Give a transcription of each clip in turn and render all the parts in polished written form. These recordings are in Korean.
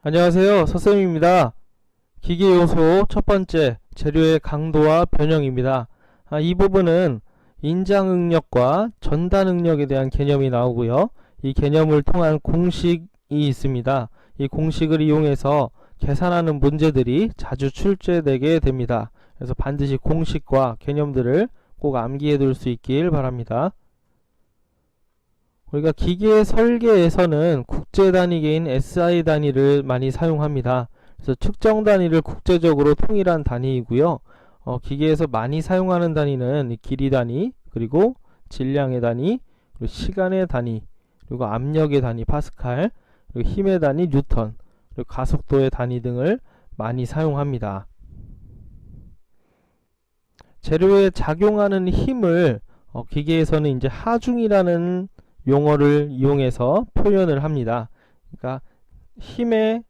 안녕하세요. 서쌤입니다. 기계 요소 첫 번째, 재료의 강도와 변형입니다. 이 부분은 인장 응력과 전단 응력에 대한 개념이 나오고요. 이 개념을 통한 공식이 있습니다. 이 공식을 이용해서 계산하는 문제들이 자주 출제되게 됩니다. 그래서 반드시 공식과 개념들을 꼭 암기해 둘 수 있길 바랍니다. 우리가 기계 설계에서는 국제 단위계인 SI 단위를 많이 사용합니다. 그래서 측정 단위를 국제적으로 통일한 단위이고요. 기계에서 많이 사용하는 단위는 길이 단위, 그리고 질량의 단위, 그리고 시간의 단위, 그리고 압력의 단위 파스칼, 그리고 힘의 단위 뉴턴, 그리고 가속도의 단위 등을 많이 사용합니다. 재료에 작용하는 힘을 기계에서는 이제 하중이라는 용어를 이용해서 표현을 합니다. 그러니까 힘의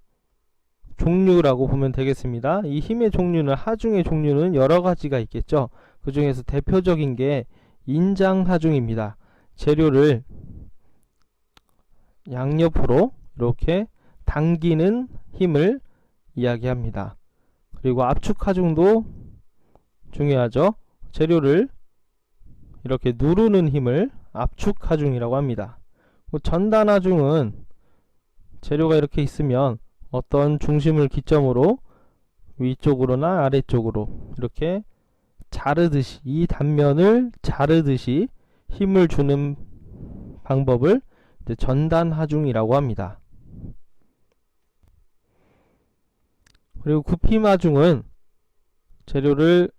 종류라고 보면 되겠습니다. 이 힘의 종류는, 하중의 종류는 여러 가지가 있겠죠. 그 중에서 대표적인 게 인장하중입니다. 재료를 양옆으로 이렇게 당기는 힘을 이야기합니다. 그리고 압축하중도 중요하죠. 재료를 이렇게 누르는 힘을 압축하중이라고 합니다. 전단하중은 재료가 이렇게 있으면 어떤 중심을 기점으로 위쪽으로나 아래쪽으로 이렇게 자르듯이, 이 단면을 자르듯이 힘을 주는 방법을 이제 전단하중이라고 합니다. 그리고 굽힘하중은 재료를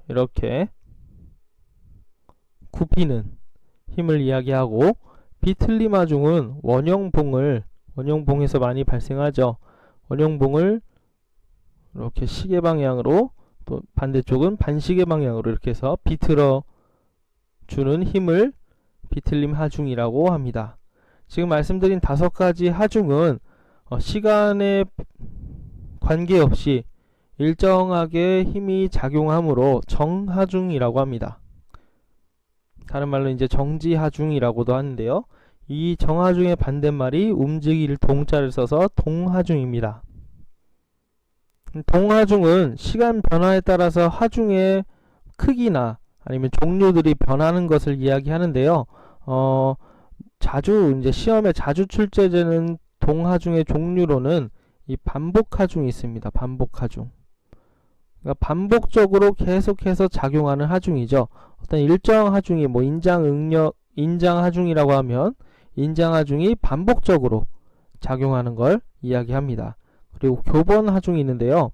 이렇게 굽히는 힘을 이야기하고, 비틀림하중은 원형봉에서 많이 발생하죠. 원형봉을 이렇게 시계 방향으로, 또 반대쪽은 반시계 방향으로 이렇게 해서 비틀어 주는 힘을 비틀림 하중이라고 합니다. 지금 말씀드린 5가지 하중은 시간에 관계없이 일정하게 힘이 작용하므로 정하중이라고 합니다. 다른 말로 이제 정지하중이라고도 하는데요. 이 정하중의 반대말이 움직일 동자를 써서 동하중입니다. 동하중은 시간 변화에 따라서 하중의 크기나 아니면 종류들이 변하는 것을 이야기하는데요. 자주 이제 시험에 자주 출제되는 동하중의 종류로는 이 반복하중이 있습니다. 반복하중. 그러니까 반복적으로 계속해서 작용하는 하중이죠. 어떤 일정 하중이 인장하중이라고 하면 인장하중이 반복적으로 작용하는 걸 이야기합니다. 그리고 교번하중이 있는데요.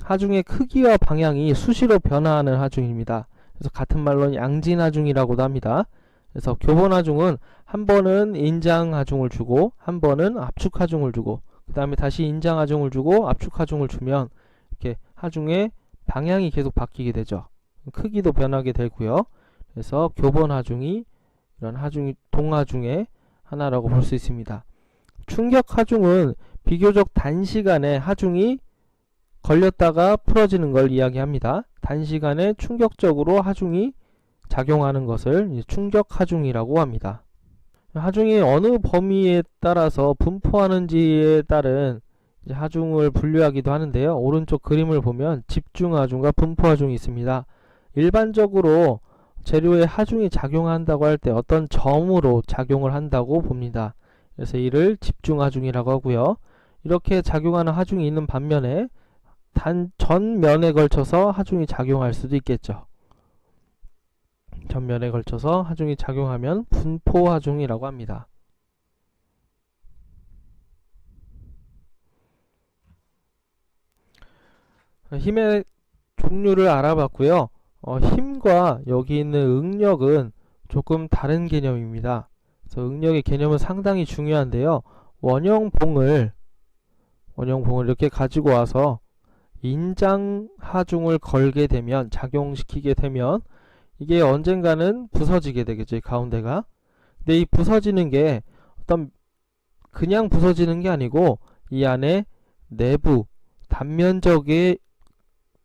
하중의 크기와 방향이 수시로 변화하는 하중입니다. 그래서 같은 말로는 양진하중이라고도 합니다. 그래서 교번하중은 한 번은 인장하중을 주고 한 번은 압축하중을 주고 그 다음에 다시 인장하중을 주고 압축하중을 주면 이렇게 하중의 방향이 계속 바뀌게 되죠. 크기도 변하게 되고요. 그래서 교번하중이 이런 동하중의 하나라고 볼 수 있습니다. 충격하중은 비교적 단시간에 하중이 걸렸다가 풀어지는 걸 이야기합니다. 단시간에 충격적으로 하중이 작용하는 것을 충격하중이라고 합니다. 하중이 어느 범위에 따라서 분포하는지에 따른 하중을 분류하기도 하는데요. 오른쪽 그림을 보면 집중하중과 분포하중이 있습니다. 일반적으로 재료에 하중이 작용한다고 할 때 어떤 점으로 작용을 한다고 봅니다. 그래서 이를 집중하중이라고 하고요. 이렇게 작용하는 하중이 있는 반면에 전면에 걸쳐서 하중이 작용할 수도 있겠죠. 전면에 걸쳐서 하중이 작용하면 분포하중이라고 합니다. 힘의 종류를 알아봤고요. 힘과 여기 있는 응력은 조금 다른 개념입니다. 그래서 응력의 개념은 상당히 중요한데요. 원형봉을 이렇게 가지고 와서 인장하중을 걸게 되면, 작용시키게 되면 이게 언젠가는 부서지게 되겠죠. 이 가운데가. 근데 이 부서지는 게 그냥 부서지는 게 아니고 이 안에 내부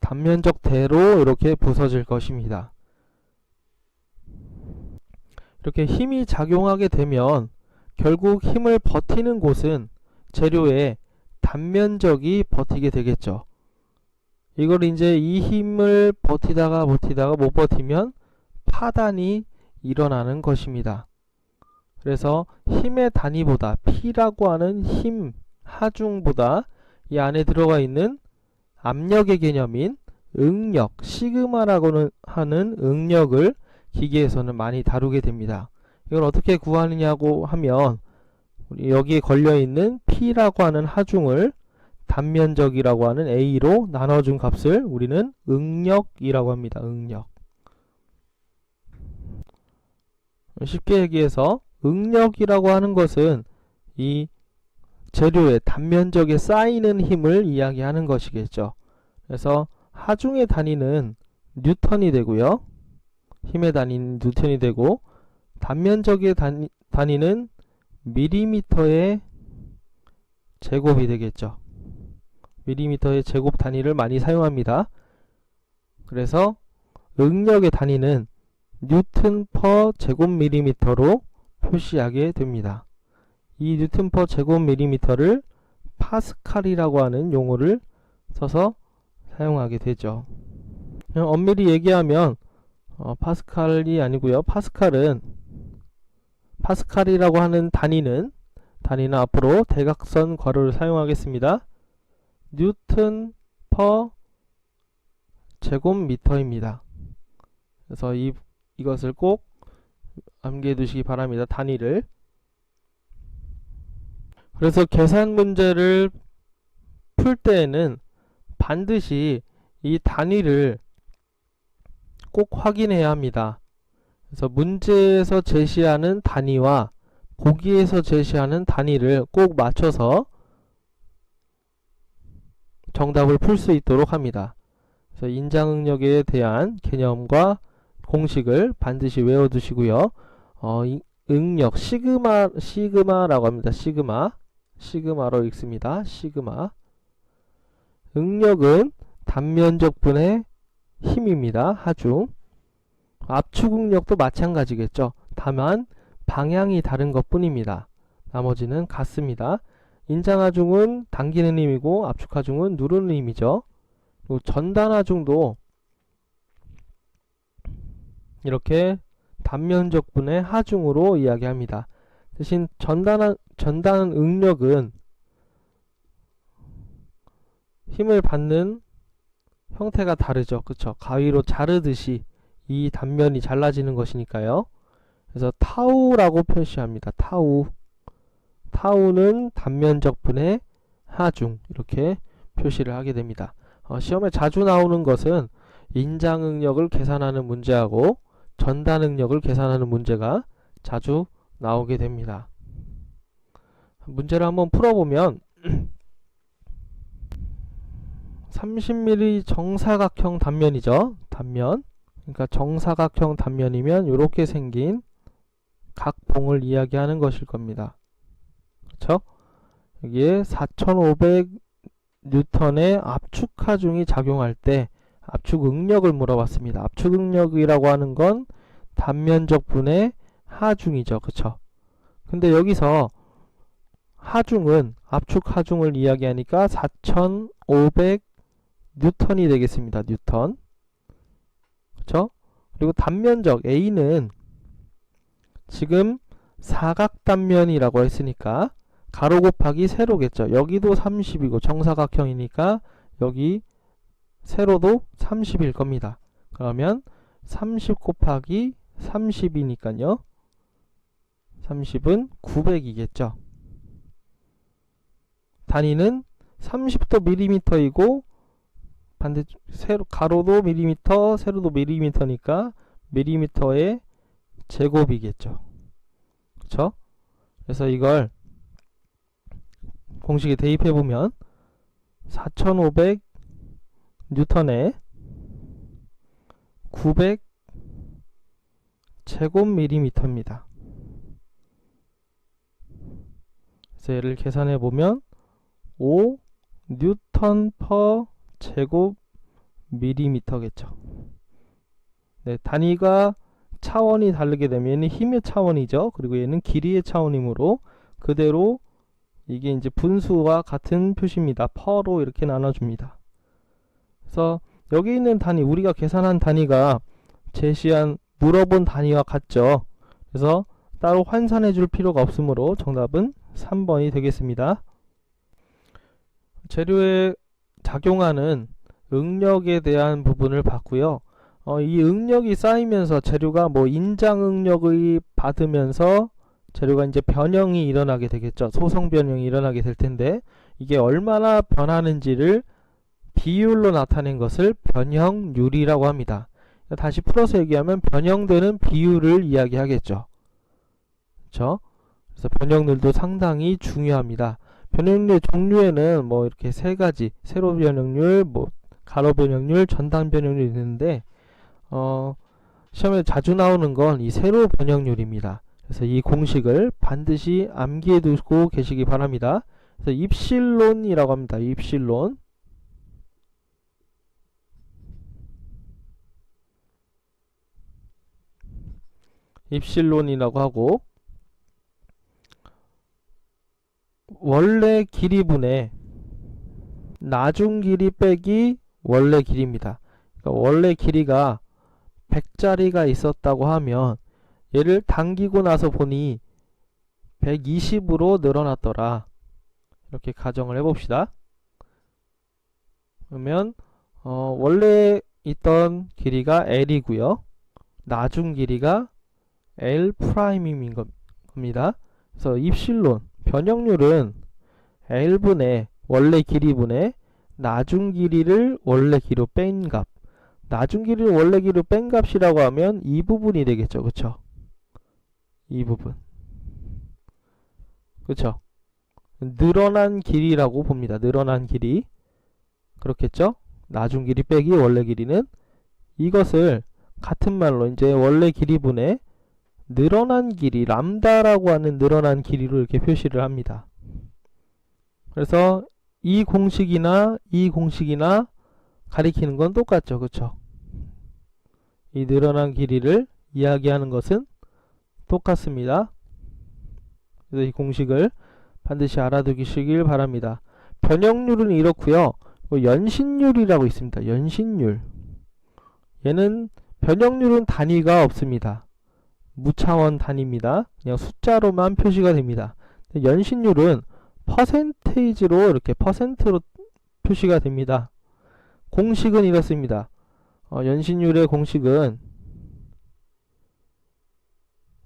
단면적대로 이렇게 부서질 것입니다. 이렇게 힘이 작용하게 되면 결국 힘을 버티는 곳은 재료의 단면적이 버티게 되겠죠. 이걸 이제 이 힘을 버티다가 못 버티면 파단이 일어나는 것입니다. 그래서 힘의 단위보다 P라고 하는 힘 하중보다 이 안에 들어가 있는 압력의 개념인 응력, 시그마라고 하는 응력을 기계에서는 많이 다루게 됩니다. 이걸 어떻게 구하느냐고 하면 여기에 걸려있는 P라고 하는 하중을 단면적이라고 하는 A로 나눠준 값을 우리는 응력이라고 합니다. 응력. 쉽게 얘기해서 응력이라고 하는 것은 이 재료의 단면적에 쌓이는 힘을 이야기하는 것이겠죠. 그래서 하중의 단위는 뉴턴이 되고요. 힘의 단위는 뉴턴이 되고 단면적의 단위는 밀리미터의 제곱이 되겠죠. 밀리미터의 제곱 단위를 많이 사용합니다. 그래서 응력의 단위는 뉴튼 퍼 제곱 밀리미터로 표시하게 됩니다. 이 뉴튼 퍼 제곱 밀리미터를 파스칼이라고 하는 용어를 써서 사용하게 되죠. 그냥 엄밀히 얘기하면 파스칼이 아니고요. 파스칼이라고 하는 단위는 앞으로 대각선 괄호를 사용하겠습니다. 뉴튼 퍼 제곱미터입니다. 그래서 이것을 꼭 암기해 두시기 바랍니다. 단위를. 그래서 계산 문제를 풀 때에는 반드시 이 단위를 꼭 확인해야 합니다. 그래서 문제에서 제시하는 단위와 보기에서 제시하는 단위를 꼭 맞춰서 정답을 풀 수 있도록 합니다. 그래서 인장응력에 대한 개념과 공식을 반드시 외워두시고요. 응력 시그마라고 합니다. 시그마로 읽습니다. 시그마. 응력은 단면적분의 힘입니다. 하중. 압축응력도 마찬가지겠죠. 다만 방향이 다른 것 뿐입니다. 나머지는 같습니다. 인장하중은 당기는 힘이고 압축하중은 누르는 힘이죠. 그리고 전단하중도 이렇게 단면적분의 하중으로 이야기합니다. 대신 전단 응력은 힘을 받는 형태가 다르죠. 그쵸? 가위로 자르듯이 이 단면이 잘라지는 것이니까요. 그래서 타우라고 표시합니다. 타우는 단면적분의 하중, 이렇게 표시를 하게 됩니다. 시험에 자주 나오는 것은 인장응력을 계산하는 문제하고 전단응력을 계산하는 문제가 자주 나오게 됩니다. 문제를 한번 풀어보면 30mm 정사각형 단면이죠. 단면. 그러니까 정사각형 단면이면 이렇게 생긴 각봉을 이야기하는 것일 겁니다. 그렇죠? 여기에 4500N의 압축하중이 작용할 때 압축응력을 물어봤습니다. 압축응력이라고 하는 건 단면적분의 하중이죠. 그쵸? 근데 여기서 하중은 압축하중을 이야기하니까 4500N이 되겠습니다. 뉴턴. 그쵸? 그리고 단면적 A는 지금 사각단면이라고 했으니까 가로 곱하기 세로겠죠. 여기도 30이고 정사각형이니까 여기 세로도 30일 겁니다. 그러면 30 곱하기 30이니까요. 30은 900이겠죠. 단위는 30도 밀리미터이고 반대쪽 가로도 밀리미터, 세로도 밀리미터니까 밀리미터의 제곱이겠죠. 그쵸? 그래서 이걸 공식에 대입해 보면 4500N에 900 제곱밀리미터입니다. 그래서 얘를 계산해 보면 5 뉴턴 퍼 제곱 밀리미터겠죠. 네, 단위가 차원이 다르게 되면 얘는 힘의 차원이죠. 그리고 얘는 길이의 차원이므로 그대로 이게 이제 분수와 같은 표시입니다. 퍼로 이렇게 나눠줍니다. 그래서 여기 있는 단위, 우리가 계산한 단위가 제시한 물어본 단위와 같죠. 그래서 따로 환산해 줄 필요가 없으므로 정답은 3번이 되겠습니다. 재료에 작용하는 응력에 대한 부분을 봤고요. 이 응력이 쌓이면서 재료가 뭐 인장 응력을 받으면서 재료가 이제 변형이 일어나게 되겠죠. 소성 변형이 일어나게 될 텐데, 이게 얼마나 변하는지를 비율로 나타낸 것을 변형률이라고 합니다. 다시 풀어서 얘기하면 변형되는 비율을 이야기하겠죠. 그렇죠? 그래서 변형률도 상당히 중요합니다. 변형률 종류에는 뭐 이렇게 세 가지, 세로 변형률, 뭐 가로 변형률, 전단 변형률이 있는데, 시험에 자주 나오는 건 이 세로 변형률입니다. 그래서 이 공식을 반드시 암기해 두고 계시기 바랍니다. 그래서 입실론이라고 합니다. 입실론. 입실론이라고 하고, 원래 길이분의 나중 길이 빼기 원래 길이입니다. 그러니까 원래 길이가 100짜리가 있었다고 하면 얘를 당기고 나서 보니 120으로 늘어났더라. 이렇게 가정을 해봅시다. 그러면 원래 있던 길이가 L이고요. 나중 길이가 L'인 겁니다. 그래서 입실론, 변형률은 L분의 원래 길이분의 나중 길이를 원래 길이로 뺀 값. 나중 길이를 원래 길이로 뺀 값이라고 하면 이 부분이 되겠죠. 그쵸? 이 부분. 그쵸? 늘어난 길이라고 봅니다. 늘어난 길이. 그렇겠죠? 나중 길이 빼기 원래 길이는 이것을 같은 말로 이제 원래 길이분의 늘어난 길이, 람다라고 하는 늘어난 길이로 이렇게 표시를 합니다. 그래서 이 공식이나 이 공식이나 가리키는 건 똑같죠. 그쵸? 이 늘어난 길이를 이야기하는 것은 똑같습니다. 그래서 이 공식을 반드시 알아두시길 바랍니다. 변형률은 이렇고요. 연신율이라고 있습니다. 연신율. 얘는 변형률은 단위가 없습니다. 무차원 단위입니다. 그냥 숫자로만 표시가 됩니다. 연신율은 퍼센테이지로 이렇게 퍼센트로 표시가 됩니다. 공식은 이렇습니다. 연신율의 공식은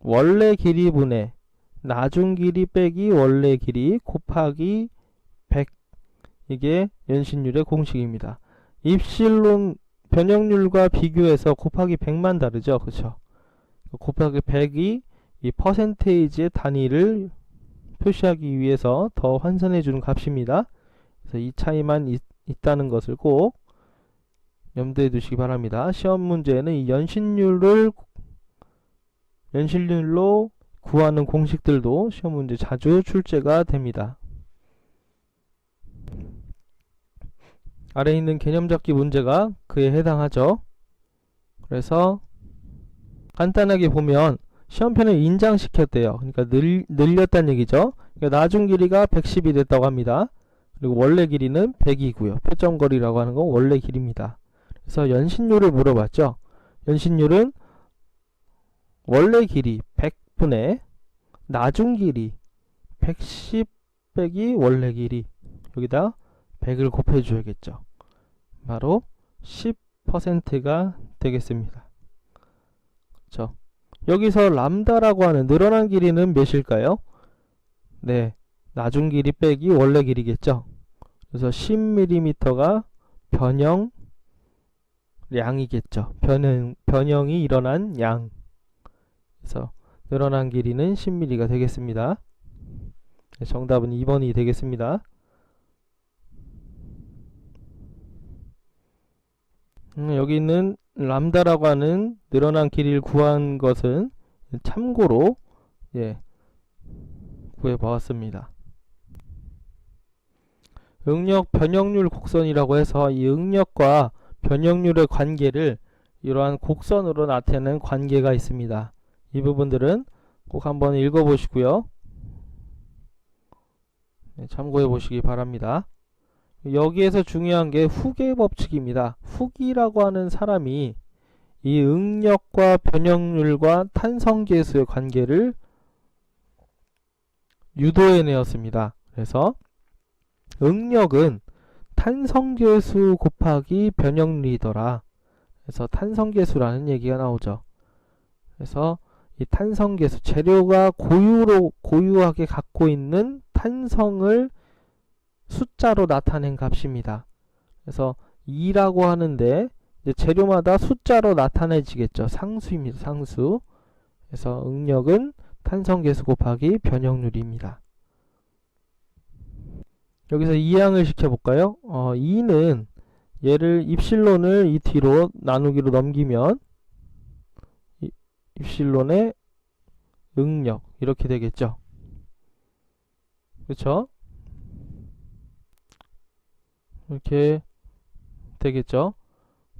원래 길이분의 나중 길이 빼기 원래 길이 곱하기 100. 이게 연신율의 공식입니다. 입실론 변형률과 비교해서 곱하기 100만 다르죠. 그쵸? 곱하기 100이 이 퍼센테이지의 단위를 표시하기 위해서 더 환산해 주는 값입니다. 그래서 이 차이만 있다는 것을 꼭 염두에 두시기 바랍니다. 시험 문제에는 이 연신율로 구하는 공식들도 시험 문제 자주 출제가 됩니다. 아래에 있는 개념 잡기 문제가 그에 해당하죠. 그래서 간단하게 보면 시험편에 인장시켰대요. 그러니까 늘렸다는 얘기죠. 그러니까 나중 길이가 110이 됐다고 합니다. 그리고 원래 길이는 100이고요. 표점거리라고 하는 건 원래 길이입니다. 그래서 연신율을 물어봤죠. 연신율은 원래 길이 100분의 나중 길이 110 빼기 원래 길이, 여기다 100을 곱해줘야겠죠. 바로 10%가 되겠습니다. 그렇죠? 여기서 람다라고 하는 늘어난 길이는 몇일까요? 네, 나중 길이 빼기 원래 길이겠죠. 그래서 10mm가 변형량이겠죠. 변형이 일어난 양. 그래서 늘어난 길이는 10mm가 되겠습니다. 정답은 2번이 되겠습니다. 여기 있는 람다라고 하는 늘어난 길이를 구한 것은 참고로 구해보았습니다. 응력 변형률 곡선이라고 해서 이 응력과 변형률의 관계를 이러한 곡선으로 나타내는 관계가 있습니다. 이 부분들은 꼭 한번 읽어보시고요. 참고해 보시기 바랍니다. 여기에서 중요한 게 후계 법칙입니다. 후기라고 하는 사람이 이 응력과 변형률과 탄성계수의 관계를 유도해내었습니다. 그래서 응력은 탄성계수 곱하기 변형률이더라. 그래서 탄성계수라는 얘기가 나오죠. 그래서 이 탄성계수, 재료가 고유하게 갖고 있는 탄성을 숫자로 나타낸 값입니다. 그래서 2라고 하는데 이제 재료마다 숫자로 나타내지겠죠. 상수입니다. 상수. 그래서 응력은 탄성계수 곱하기 변형률입니다. 여기서 이항을 시켜볼까요? 2는 얘를 입실론을 이 뒤로 나누기로 넘기면 입실론의 응력 이렇게 되겠죠. 그렇죠? 이렇게 되겠죠.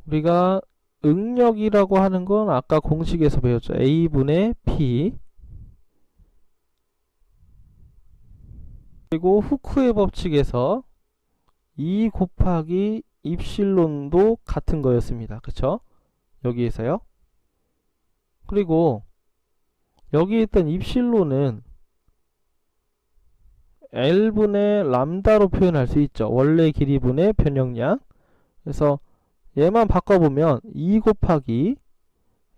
우리가 응력이라고 하는 건 아까 공식에서 배웠죠. A분의 P 그리고 후크의 법칙에서 2 곱하기 입실론도 같은 거였습니다. 그쵸? 여기에서요. 그리고 여기 있던 입실론은 L분의 람다로 표현할 수 있죠. 원래 길이분의 변형량. 그래서 얘만 바꿔보면 2 곱하기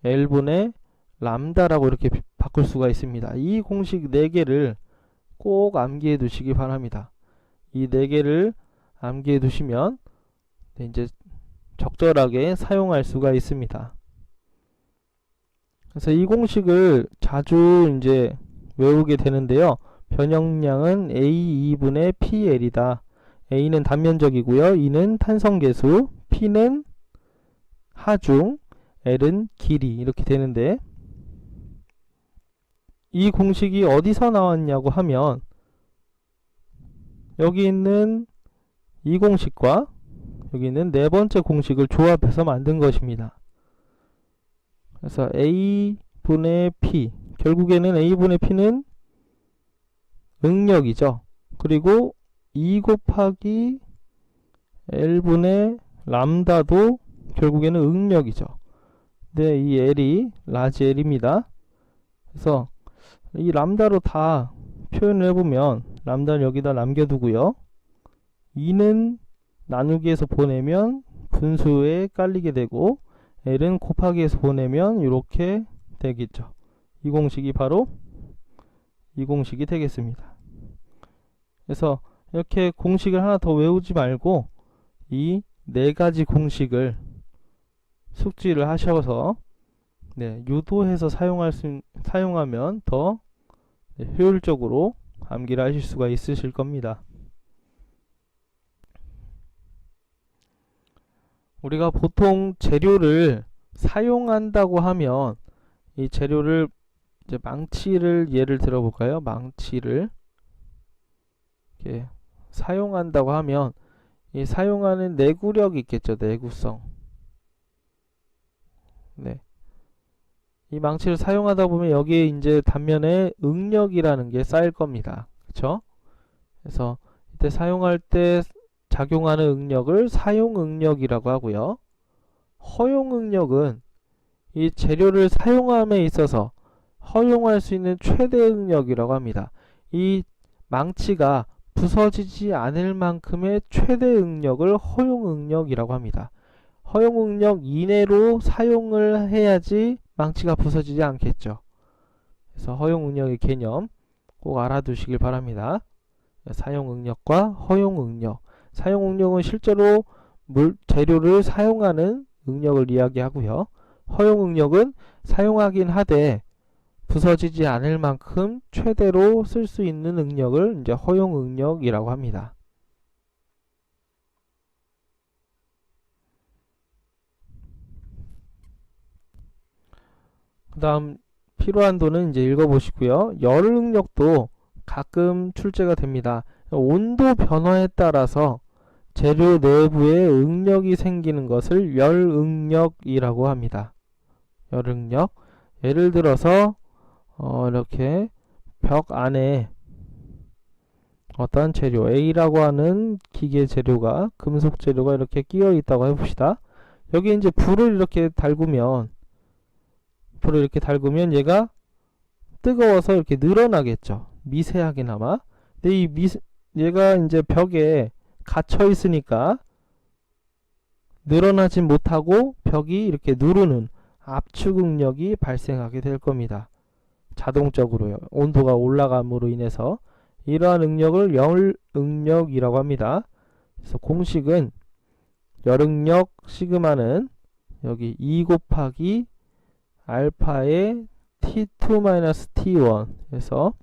L분의 람다라고 이렇게 바꿀 수가 있습니다. 이 공식 4개를 꼭 암기해 두시기 바랍니다. 이 4개를 암기해 두시면 이제 적절하게 사용할 수가 있습니다. 그래서 이 공식을 자주 이제 외우게 되는데요. 변형량은 A2분의 PL이다. A는 단면적이고요. 2는 탄성계수, P는 하중, L은 길이 이렇게 되는데 이 공식이 어디서 나왔냐고 하면 여기 있는 이 공식과 여기 있는 네 번째 공식을 조합해서 만든 것입니다. 그래서 A분의 P 결국에는 A분의 P는 응력이죠. 그리고 2 곱하기 L분의 람다도 결국에는 응력이죠. 근데 이 L이 라지 L입니다. 그래서 이 람다로 다 표현을 해보면 람다를 여기다 남겨두고요. 2는 나누기에서 보내면 분수에 깔리게 되고 L은 곱하기에서 보내면 이렇게 되겠죠. 이 공식이 바로 이 공식이 되겠습니다. 그래서 이렇게 공식을 하나 더 외우지 말고 이 4가지 공식을 숙지를 하셔서 유도해서 사용하면 더 효율적으로 암기를 하실 수가 있으실 겁니다. 우리가 보통 재료를 사용한다고 하면 이 재료를 이제 망치를 예를 들어 볼까요? 망치를 이렇게 사용한다고 하면 이 사용하는 내구력이 있겠죠. 내구성. 이 망치를 사용하다 보면 여기에 이제 단면에 응력이라는 게 쌓일 겁니다. 그쵸? 그래서 이때 사용할 때 작용하는 응력을 사용 응력이라고 하고요. 허용 응력은 이 재료를 사용함에 있어서 허용할 수 있는 최대 응력이라고 합니다. 이 망치가 부서지지 않을 만큼의 최대 응력을 허용 응력이라고 합니다. 허용 응력 이내로 사용을 해야지 망치가 부서지지 않겠죠. 그래서 허용 응력의 개념 꼭 알아두시길 바랍니다. 사용 응력과 허용 응력. 사용 응력은 실제로 재료를 사용하는 응력을 이야기하고요. 허용 응력은 사용하긴 하되 부서지지 않을 만큼 최대로 쓸 수 있는 응력을 이제 허용 응력이라고 합니다. 그 다음 필요한도는 이제 읽어보시고요. 열 응력도 가끔 출제가 됩니다. 온도 변화에 따라서 재료 내부에 응력이 생기는 것을 열 응력이라고 합니다. 열 응력. 예를 들어서 이렇게 벽 안에 어떤 재료 A라고 하는 기계 재료가 금속 재료가 이렇게 끼어 있다고 해봅시다. 여기 이제 불을 이렇게 달구면 얘가 뜨거워서 이렇게 늘어나겠죠. 미세하게나마. 근데 얘가 이제 벽에 갇혀 있으니까 늘어나지 못하고 벽이 이렇게 누르는 압축 응력이 발생하게 될 겁니다. 자동적으로요. 온도가 올라감으로 인해서 이러한 응력을 열 응력이라고 합니다. 그래서 공식은 열응력 시그마는 여기 2 곱하기 알파의 T2-T1 해서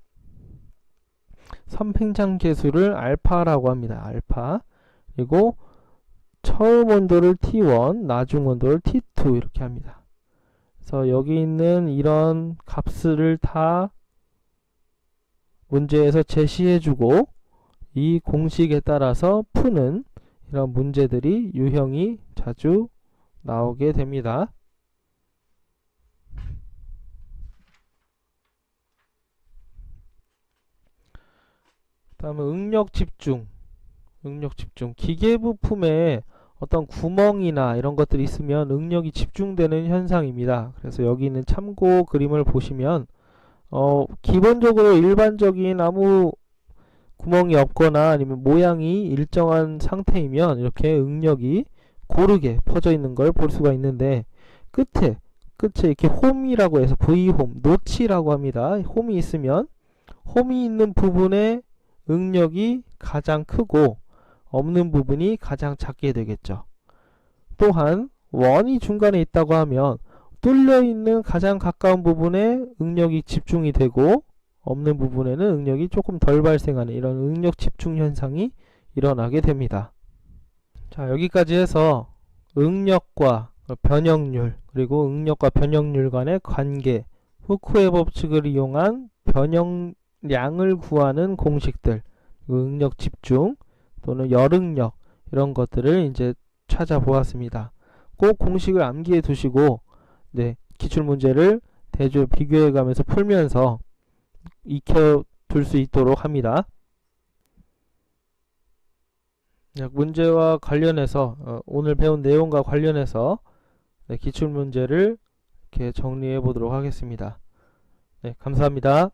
선팽창 계수를 알파라고 합니다. 알파. 그리고 처음 온도를 T1, 나중 온도를 T2 이렇게 합니다. 그래서 여기 있는 이런 값을 다 문제에서 제시해주고 이 공식에 따라서 푸는 이런 문제들이 유형이 자주 나오게 됩니다. 다음은 응력 집중. 기계 부품에 어떤 구멍이나 이런 것들이 있으면 응력이 집중되는 현상입니다. 그래서 여기 있는 참고 그림을 보시면 기본적으로 일반적인 아무 구멍이 없거나 아니면 모양이 일정한 상태이면 이렇게 응력이 고르게 퍼져 있는 걸 볼 수가 있는데 끝에 이렇게 홈이라고 해서 V홈, 노치라고 합니다. 홈이 있으면 홈이 있는 부분에 응력이 가장 크고 없는 부분이 가장 작게 되겠죠. 또한 원이 중간에 있다고 하면 뚫려 있는 가장 가까운 부분에 응력이 집중이 되고 없는 부분에는 응력이 조금 덜 발생하는 이런 응력 집중 현상이 일어나게 됩니다. 자, 여기까지 해서 응력과 변형률 그리고 응력과 변형률 간의 관계, 후쿠의 법칙을 이용한 변형량을 구하는 공식들, 응력 집중 또는 열응력 이런 것들을 이제 찾아보았습니다. 꼭 공식을 암기해 두시고 기출문제를 대조 비교해 가면서 풀면서 익혀둘 수 있도록 합니다. 문제와 관련해서 오늘 배운 내용과 관련해서 기출문제를 이렇게 정리해 보도록 하겠습니다. 감사합니다.